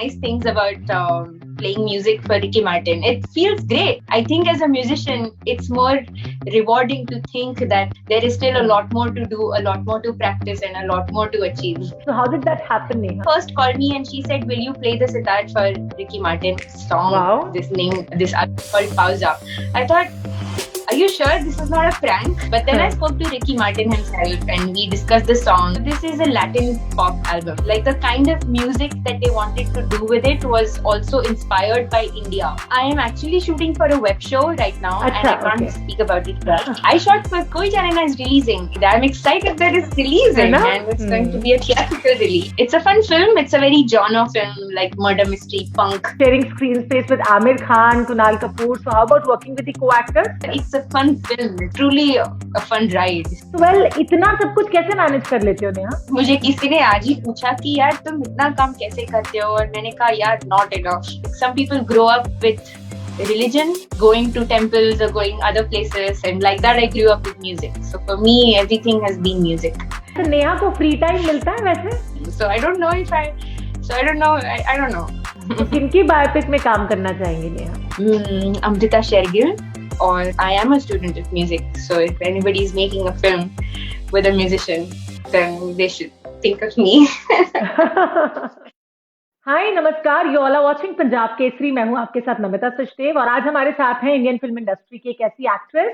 nice things about playing music for Ricky Martin. It feels great. I think as a musician, it's more rewarding to think that there is still a lot more to do, a lot more to practice, and a lot more to achieve. So how did that happen, Neha? First called me and she said, "Will you play the sitar for Ricky Martin's song? Wow. This album called Pausa." I thought, are you sure this is not a prank? But then I spoke to Ricky Martin himself and we discussed the song. This is a Latin pop album. Like the kind of music that they wanted to do with it was also inspired by India. I am actually shooting for a web show right now and I can't speak about it well. I shot for Koi Jane Na is releasing. I'm excited that it's releasing and it's going to be a theatrical release. It's a fun film. It's a very genre film like murder mystery, punk. Sharing screen space with Amir Khan, Kunal Kapoor. So how about working with the co-actors? It's a fun film, truly a fun ride. Well, इतना सब कुछ कैसे manage कर लेते हो नेहा? मुझे किसी ने आज ही पूछा कि यार तुम इतना काम कैसे करते हो और मैंने कहा यार not enough. Some people grow up with religion, going to temples or going other places, and like that I grew up with music. So for me everything has been music. तो नेहा को फ्री टाइम मिलता है वैसे? So I don't know. I don't know. तो किनकी biopic में काम करना चाहेंगे Neha? Amrita Shergill. Or I am a student of music, so if anybody is making a film with a musician, then they should think of me. Hi नमस्कार, you all are watching Punjab Kesari. मैं हूं आपके साथ नमिता सचदेव और आज हमारे साथ हैं इंडियन फिल्म इंडस्ट्री की एक ऐसी actress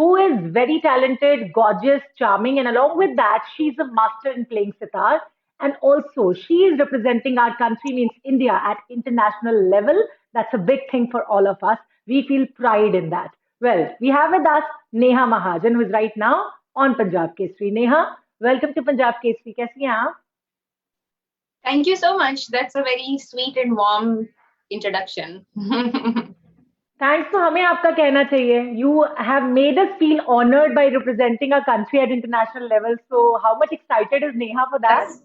who is very talented, gorgeous, charming, and along with that, she's a master in playing sitar. And also, she is representing our country, means India, at international level. That's a big thing for all of us. We feel pride in that. Well, we have with us Neha Mahajan, who is right now on Punjab Kesari. Neha, welcome to Punjab Kesari. कैसी हैं आप? Thank you so much. That's a very sweet and warm introduction. Thanks to हमें आपका कहना चाहिए. You have made us feel honored by representing our country at international level. So, how much excited is Neha for that?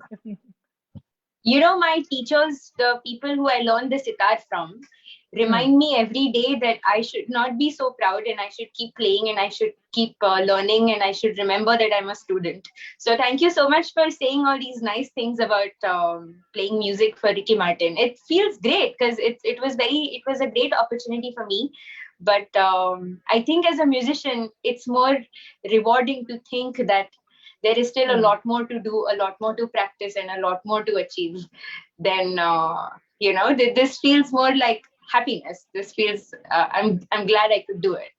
You know, my teachers, the people who I learned the sitar from, remind me every day that I should not be so proud and I should keep playing and I should keep learning and I should remember that I'm a student. So thank you so much for saying all these nice things about playing music for Ricky Martin. It feels great because it was a great opportunity for me. But I think as a musician, it's more rewarding to think that there is still a lot more to do, a lot more to practice, and a lot more to achieve. Then this feels more like happiness. This feels I'm glad I could do it.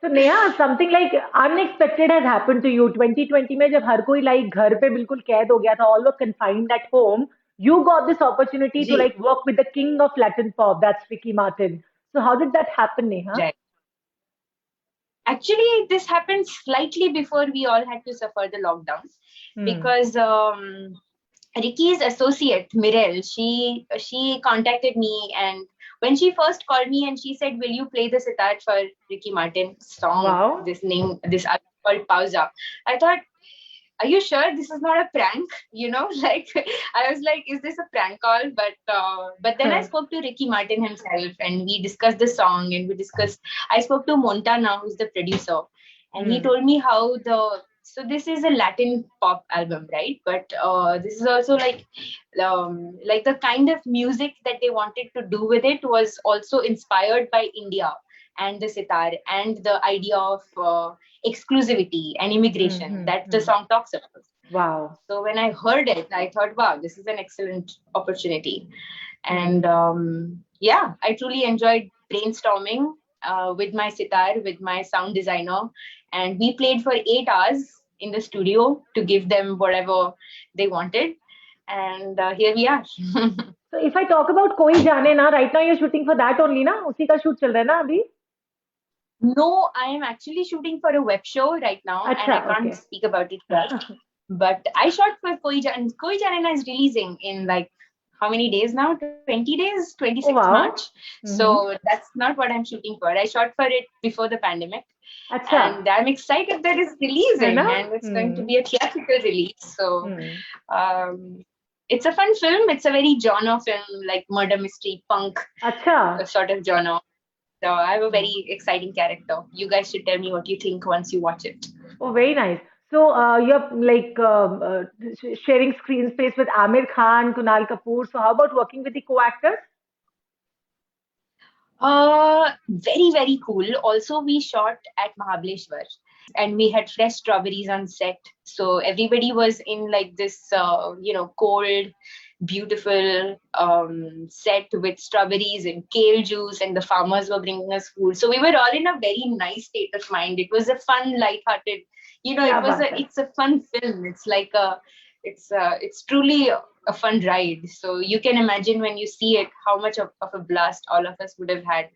So Neha, something like unexpected has happened to you. 2020 में जब हर कोई like घर पे बिल्कुल कैद हो गया था, all were confined at home. You got this opportunity to like work with the king of Latin pop. That's Ricky Martin. So how did that happen, Neha? Right. Actually, this happened slightly before we all had to suffer the lockdown because Ricky's associate Mirel, she contacted me, and when she first called me and she said, "Will you play the sitar for Ricky Martin's song? Wow. This album called Pausa." I thought, are you sure this is not a prank? You know, like I was like, is this a prank call? But then I spoke to Ricky Martin himself and we discussed the song and I spoke to Montana, who's the producer, and he told me how so this is a Latin pop album, right? But this is also like the kind of music that they wanted to do with it was also inspired by India and the sitar and the idea of exclusivity and immigration that the song talks about. Wow. So when I heard it, I thought, wow, this is an excellent opportunity. And I truly enjoyed brainstorming with my sitar, with my sound designer. And we played for 8 hours in the studio to give them whatever they wanted. And here we are. So if I talk about Koi Jane Na, right now you're shooting for that only, na? Usi ka shoot chal raha hai na abhi? No, I am actually shooting for a web show right now, and I can't speak about it well. But I shot for Koi Jane. Koi Jane Na is releasing in like how many days now? 20 days, 26 March. So that's not what I'm shooting for. I shot for it before the pandemic. And I'm excited that it's releasing and it's going to be a theatrical release. So it's a fun film. It's a very genre film, like murder mystery, punk sort of genre. So I have a very exciting character. You guys should tell me what you think once you watch it. Oh, very nice. So you're like sharing screen space with Amir Khan, Kunal Kapoor. So how about working with the co-actors? Very, very cool. Also, we shot at Mahabaleshwar and we had fresh strawberries on set. So everybody was in like this, cold, beautiful set with strawberries and kale juice, and the farmers were bringing us food. So we were all in a very nice state of mind. It was a fun, light-hearted, क्या बात है? it's a fun film. It's truly a fun ride. So you can imagine when you see it, how much of a blast all of us would have had.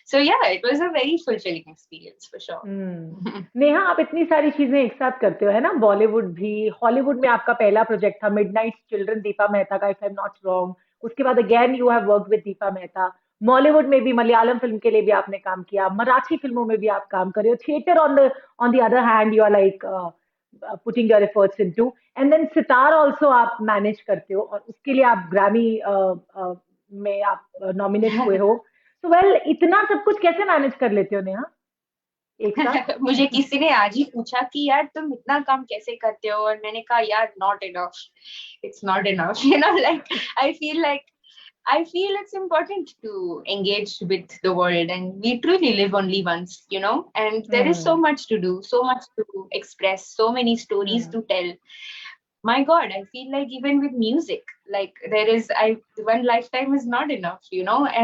So yeah, it was a very fulfilling experience for sure. Neha, आप इतनी सारी चीजें एक साथ करते हो है ना, बॉलीवुड भी, हॉलीवुड में आपका पहला प्रोजेक्ट था मिडनाइट चिल्ड्रन दीपा मेहता का, if I am not wrong. उसके बाद again you have work with Deepa Mehta. Mollywood में भी मलयालम फिल्म के लिए भी आपने काम किया, मराठी फिल्मों में भी आप काम कर रहे हो, theatre on the other hand you are like putting your efforts into, and then sitar also आप मैनेज करते हो, और उसके लिए आप ग्रैमी में आप नॉमिनेट हुए हो। सो वेल, इतना सब कुछ कैसे मैनेज कर लेते हो नेहा एक साथ? मुझे किसी ने आज ही पूछा कि यार तुम इतना काम कैसे करते हो, और मैंने कहा यार not enough, it's not enough, like I feel like I feel it's important to engage with the world, and we truly live only once, and there is so Hmm. much to do, so much to express, so many stories Hmm. to tell. My God, I feel like even with music, like there is, one lifetime is not enough,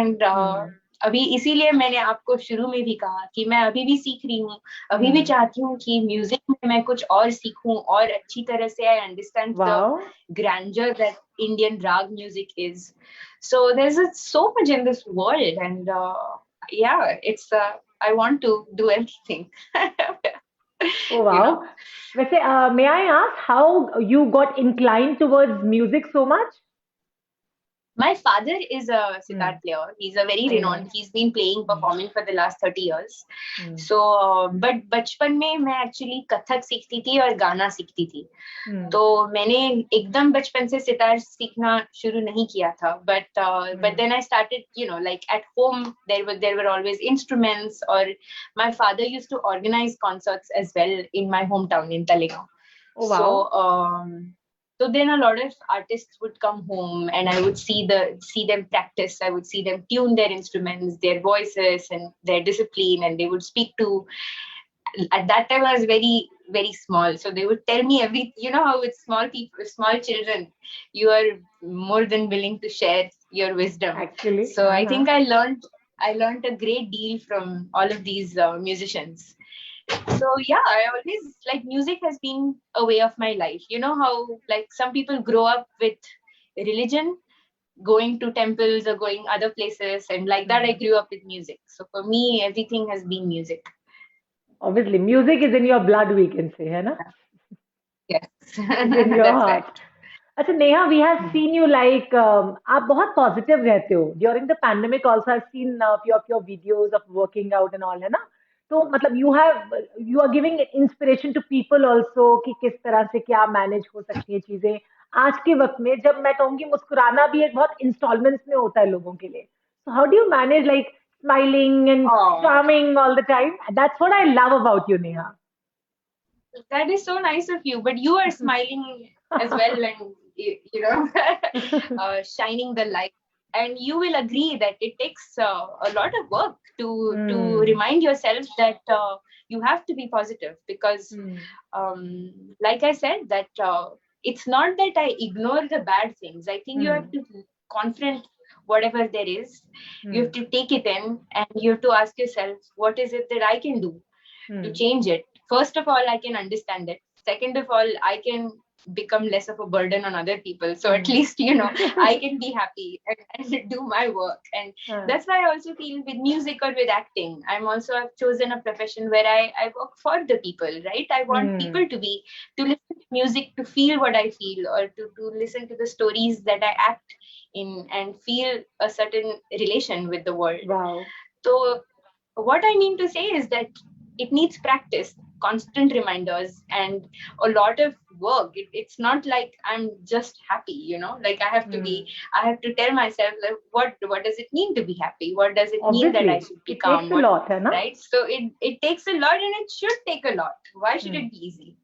and Hmm. अभी इसीलिए मैंने आपको शुरू में भी कहा कि मैं अभी भी सीख रही हूँ, अभी भी Hmm. चाहती हूँ कि म्यूजिक में मैं कुछ और सीखूं, और अच्छी तरह से I understand the Wow. grandeur that Indian rag music is. So there's so much in this world, and yeah, it's I want to do everything. Oh you know wow. वैसे may I ask how you got inclined towards music so much? My father is a Hmm. sitar player. He's a very Oh. renowned. He's been playing, Hmm. performing for the last 30 years. Hmm. So, but बचपन में मैं actually Kathak सीखती थी और गाना सीखती थी. Hmm. तो मैंने एकदम बचपन से सितार सीखना शुरू नहीं किया था. But then I started, like at home there were always instruments, or my father used to organize concerts as well in my hometown in Talegaon. Oh So wow. so then a lot of artists would come home, and I would see them practice. I would see them tune their instruments, their voices, and their discipline, and they would speak to. At that time, I was very, very small, so they would tell me every. You know how with small people, small children, you are more than willing to share your wisdom. Actually, So I uh-huh. think I learned a great deal from all of these musicians. So yeah, I always like music has been a way of my life. You know how like some people grow up with religion, going to temples or going other places, and like that I Hmm. grew up with music. So for me, everything has been music. Obviously, music is in your blood, we can say, है ना? Yes. It's in your That's heart. right. अच्छा Neha, we have seen you like आप बहुत positive रहते हो during the pandemic also. I seen few of your videos of working out and all, है ना? तो मतलब you are giving inspiration to people also कि किस तरह से क्या मैनेज हो सकती है चीजें आज के वक्त में, जब मैं कहूँगी मुस्कुराना भी एक बहुत इंस्टॉलमेंट्स में होता है लोगों के लिए। So how do you manage like smiling and Oh, charming all the time? That's what I love about you Neha. that is so nice of you. But you are smiling as well, and shining the light. And you will agree that it takes a lot of work to Hmm. remind yourself that you have to be positive, because, Hmm. like I said, that it's not that I ignore the bad things. I think you have Hmm. to confront whatever there is. You have Hmm. to take it in, and you have to ask yourself, what is it that I can do to Hmm. change it? First of all, I can understand it. Second of all, I can become less of a burden on other people. So at Hmm. least, I can be happy and do my work. And हाँ. that's why I also feel with music or with acting, I've chosen a profession where I work for the people, right? I want Hmm. people to listen to music, to feel what I feel, or to listen to the stories that I act in, and feel a certain relation with the world. Wow. So what I mean to say is that it needs practice, constant reminders, and a lot of work. It's not like I'm just happy, like Hmm. I have to tell myself, like, what does it mean to be happy? What does it mean that I Obviously, should be it takes calm? a What, lot, है ना? right? So it takes a lot, and it should take a lot. Why should Hmm. it be easy?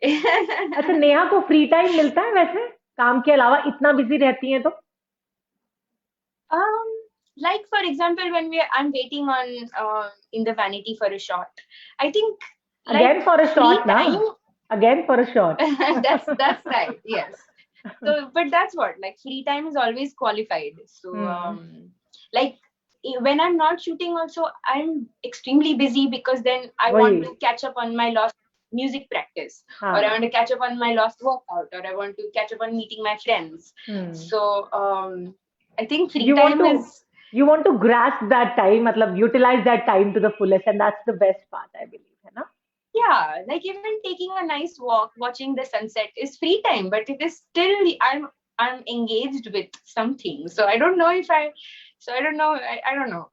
अच्छा, नेहा को free time मिलता है वैसे, काम के अलावा इतना बिजी रहती हैं तो? Um, like for example, when I'm waiting on in the vanity for a shot, I think like again for a free shot ना, time. Again for a shot. That's right. Yes. So, but that's what like free time is always qualified. So, hmm. like when I'm not shooting, also I'm extremely busy because then I वही. want to catch up on my lost music practice, or I हाँ. want to catch up on my lost workout, or I want to catch up on meeting my friends. Hmm. So, I think free you want time to is. you want to grasp that time, मतलब utilize that time to the fullest, and that's the best part, I believe, है ना? Yeah, like even taking a nice walk, watching the sunset is free time, but it is still I'm engaged with something. So I don't know if I so I don't know I don't know.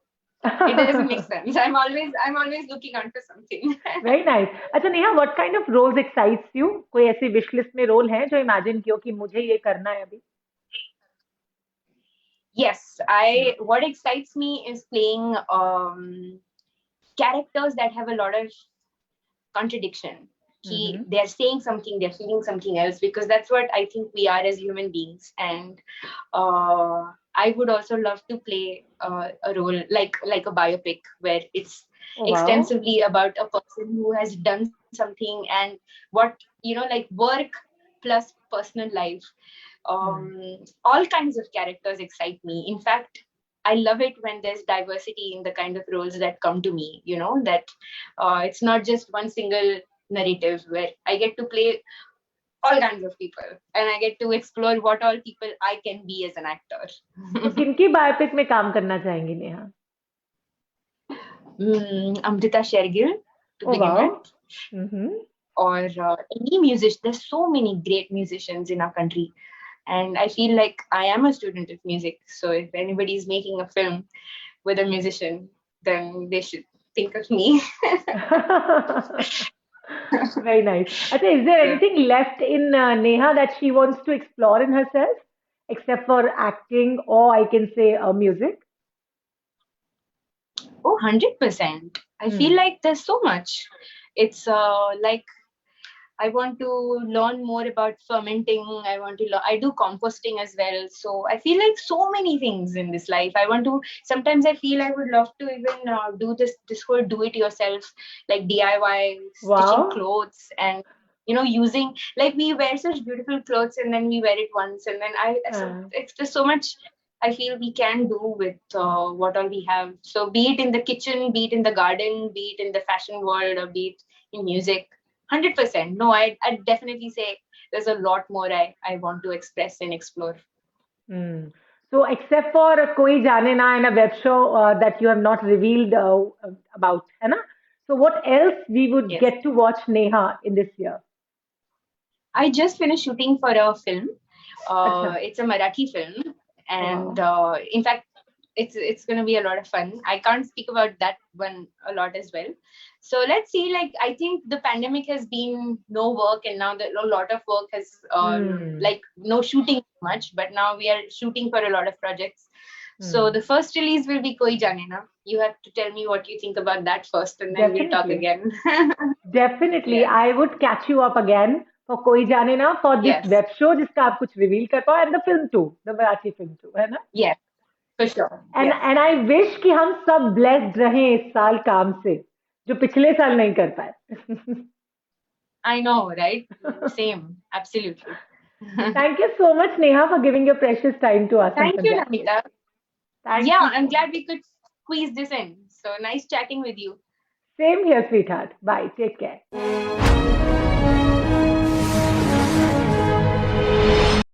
It doesn't make sense. I'm always looking out for something. Very nice. अच्छा Neha, what kind of roles excites you? कोई ऐसी wish list में role है जो imagine कियो कि मुझे ये करना है अभी? Yes, I what excites me is playing characters that have a lot of contradiction. Hmm. They're saying something, they're feeling something else, because that's what I think we are as human beings. And I would also love to play a role like a biopic where it's oh wow. extensively about a person who has done something, and what like work plus personal life. All kinds of characters excite me. In fact, I love it when there's diversity in the kind of roles that come to me. That it's not just one single narrative where I get to play all kinds of people and I get to explore what all people I can be as an actor. तो किनकी biopic में काम करना चाहेंगी Neha? Amrita Shergill to oh begin wow. with, hmm. or any musician. There's so many great musicians in our country, and I feel like I am a student of music. So if anybody is making a film with a musician, then they should think of me. Very nice. अच्छा, is there Yeah. anything left in Neha that she wants to explore in herself, except for acting, or I can say music? Oh, 100%. I feel Hmm. like there's so much. It's like I want to learn more about fermenting. I want to I do composting as well. So I feel like so many things in this life. I want to sometimes I feel I would love to even do this whole do it yourself, like DIY stitching Wow. clothes, and using, like, we wear such beautiful clothes and then we wear it once, and then Uh, it's just so much I feel we can do with what all we have. So be it in the kitchen, be it in the garden, be it in the fashion world, or be it in music. 100%. No, I'd definitely say there's a lot more I want to express and explore. hmm. So, except for Koi Jaane Na and a web show that you have not revealed about, है ना? So, what else we would Yes. get to watch Neha in this year? I just finished shooting for a film. अच्छा. It's a Marathi film, and Wow. in fact, it's going to be a lot of fun. I can't speak about that one a lot as well. So let's see. Like, I think the pandemic has been no work, and now that a lot of work has Hmm. like no shooting much, but now we are shooting for a lot of projects. So Hmm. the first release will be Koi Jaane Na. You have to tell me what you think about that first, and then we'll talk Definitely. again. Definitely, Yes. I would catch you up again for कोई जाने ना, for this Yes. web show जिसका आप कुछ reveal कर पाओ, and the film too, the Marathi film too, है ना? Yes. For sure. Yes. And I wish कि हम सब blessed रहें इस साल काम से, जो पिछले साल नहीं कर पाए. I know, right? Same. Absolutely. Thank you so much, Neha, for giving your precious time to us on Thank you, Punjab Case. Namita. Thank Yeah, you I'm so glad much. we could squeeze this in. So nice chatting with you. Same here, sweetheart. Bye. Take care.